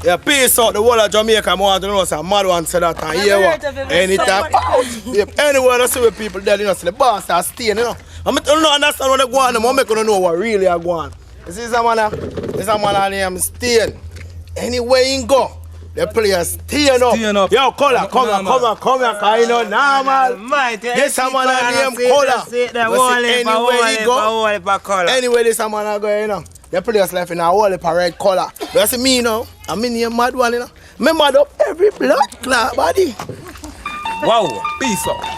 Yeah, peace out the whole of Jamaica. I want to know some mad one say that and hear what? Anytime. If anywhere I see where people there, you know, see the boss are staying, you know. I don't understand what they go on, I'm make you know what really are going. You see some man named Stain. Anywhere you go, the players staying up. Yo, Color, come here, cause you know normal. This a man named Color. Anywhere you go, anywhere this a man go, you know. The players left in a whole heap of red color. But you see me now, I'm in here mad one, you know. Me mad up every blood clot body. Wow, peace out.